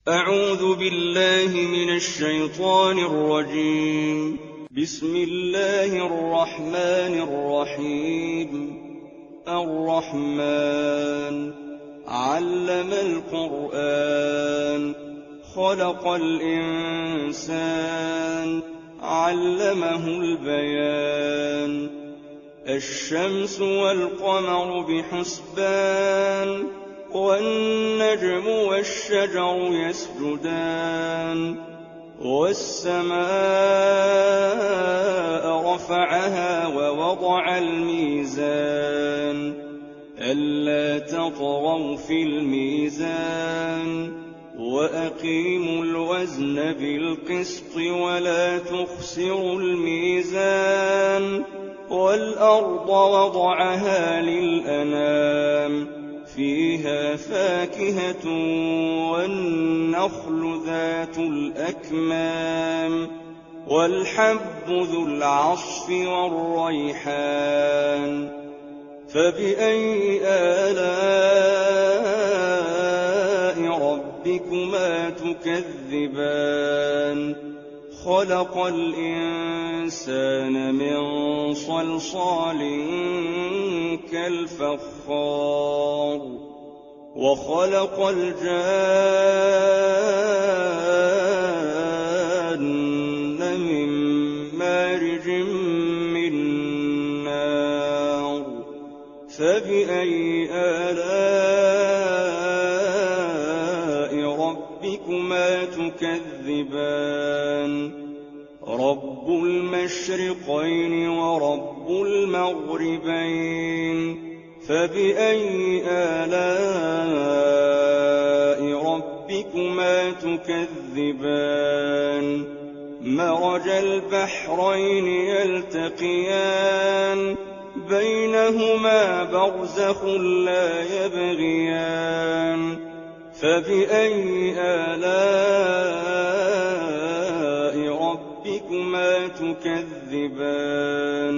أعوذ بالله من الشيطان الرجيم. بسم الله الرحمن الرحيم. الرحمن علم القرآن خلق الإنسان علمه البيان. الشمس والقمر بحسبان والنجم والشجر يسجدان. والسماء رفعها ووضع الميزان ألا تطغوا في الميزان وأقيموا الوزن بالقسط ولا تخسروا الميزان. والأرض وضعها للأنام فيها فاكهة والنخل ذات الأكمام والحب ذو العصف والريحان. فبأي آلاء ربكما تكذبان؟ خلق الإنسان من صلصال كالفخار وخلق الجان من مارج من نار. فبأي آلاء ربكما تكذبان؟ رب المشرقين ورب المغربين. فبأي آلاء ربكما تكذبان؟ مرج البحرين يلتقيان بينهما برزخ لا يبغيان. فبأي آلاء ربكما تكذبان؟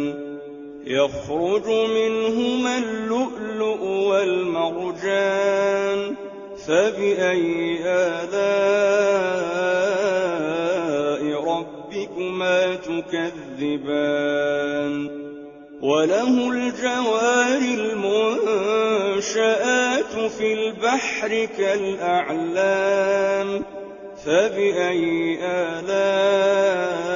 يخرج منهما اللؤلؤ والمرجان. فبأي آلاء ربكما تكذبان؟ وله الجوار المنشآت في البحر كالأعلام. فبأي آلاء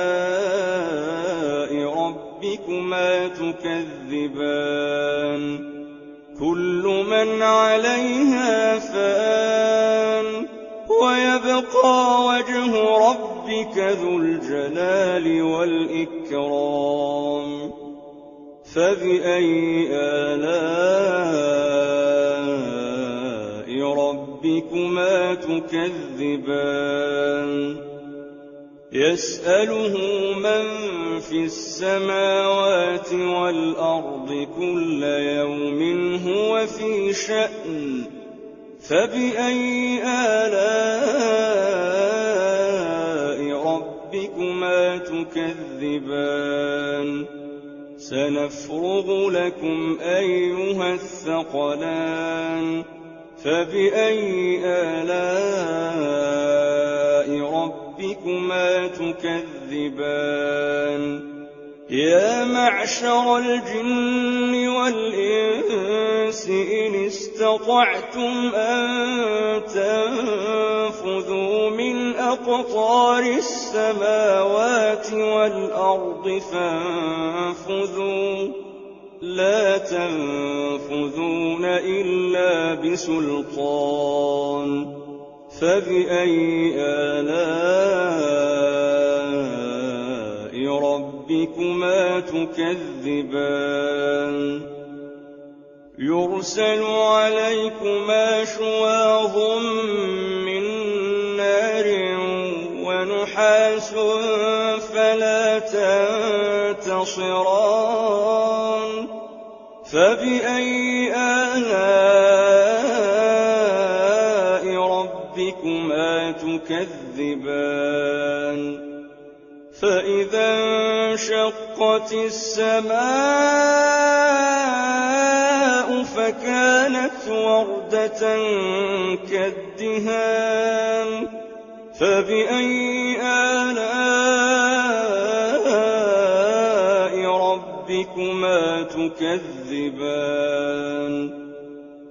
ربكما تكذبان؟ كل من عليها فان ويبقى وجه ربك ذو الجلال والإكرام. فبأي آلاء ربكما تكذبان؟ يسأله من في السماوات والأرض كل يوم هو في شأن. فبأي آلاء ربكما تكذبان؟ سنفرغ لكم أيها الثقلان. فبأي آلاء ربكما تكذبان؟ يا معشر الجن والإنس إن استطعتم أن تنفذوا من أقطار السماوات والأرض فانفذوا لا تنفذون إلا بسلطان. فبأي آلاء ربكما تكذبان؟ يرسل عليكما شواظ من نار ونحاس فلا تنتصران. فبأي آلاء ربكما تكذبان؟ فإذا انشقت السماء فكانت وردة كالدهان. فبأي آلاء ربكما تكذبان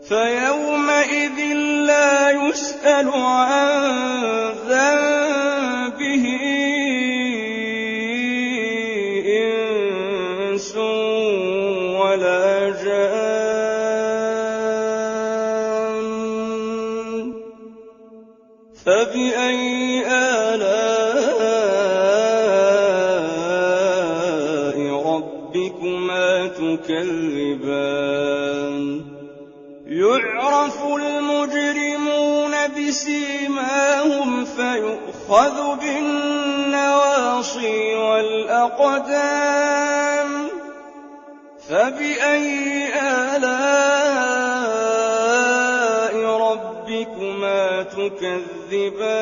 فيومئذ لا يسأل عن ذنبه إنس ولا جان فبأي آلاء ربكما تكذبان يعرف المجرمون بسيماهم فيؤخذ بالنواصي والأقدام فبأي آلاء ربكما تكذبان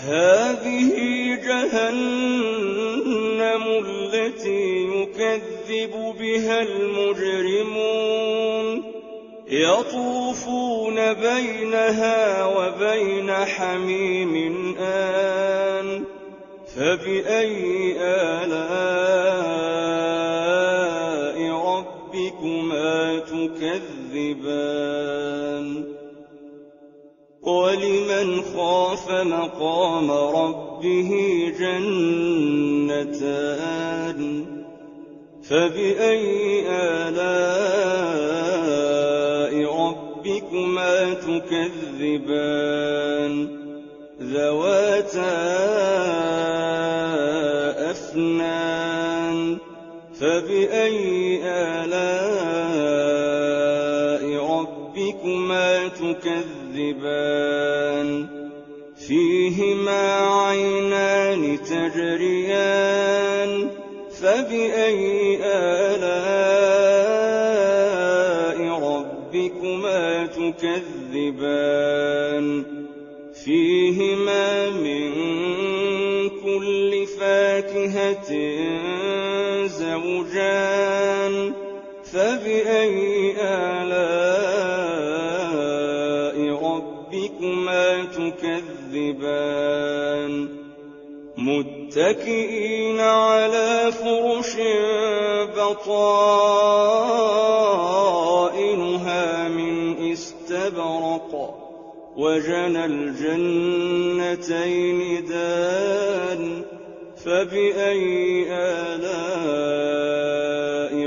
هذه جهنم التي يكذب بها المجرمون يطوفون بينها وبين حميم آن فبأي آلاء ربكما تكذبان ولمن خاف مقام ربه جنتان فبأي آلاء ربكما تكذبان ذواتا أفنان فبأي آلاء ربكما تكذبان فيهما عينان تجريان فبأي آلاء ربكما تكذبان فيهما من كل فاكهة زوجان فبأي آلاء ربكما تكذبان متكئين على فرش بطائنها من استبرق وجنى الجنتين دان فبأي آلاء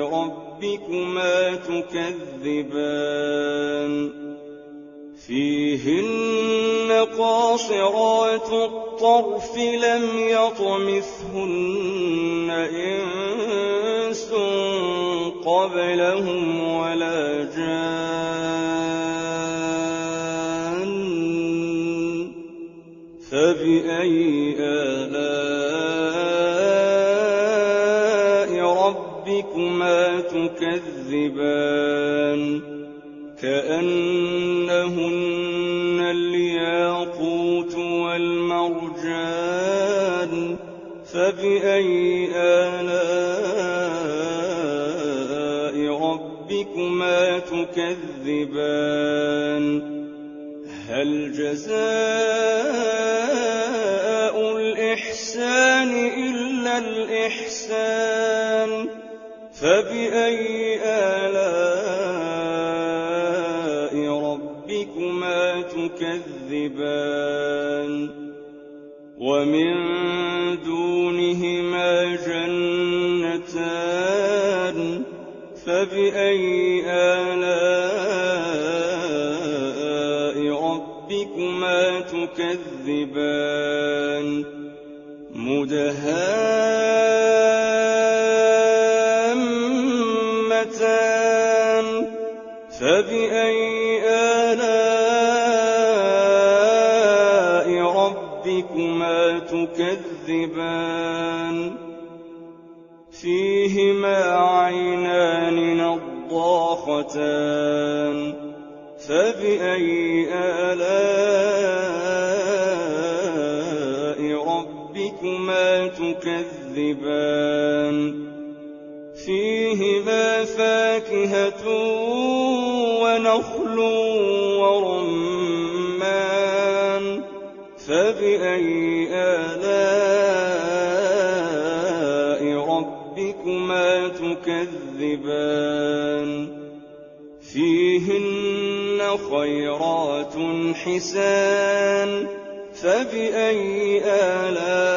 ربكما تكذبان فيهن قاصرات الطرف لم يطمثهن إنس قبلهم ولا جان فبأي آلاء ربكما تكذبان كأنهن الياقوت والمرجان فبأي آلاء ربكما تكذبان هل جزاء الإحسان إلا الإحسان فبأي آلاء ربكما تكذبان ومن دونهما جنتان فبأي آلاء ربكما تكذبان مدهامتان فبأي آلاء ربكما تكذبان فيهما عينان نضاختان فبأي آلاء ربكما تكذبان فيهما فاكهة ونخل ورمان فبأي آلاء ربكما تكذبان فيهن خيرات حسان فبأي آلاء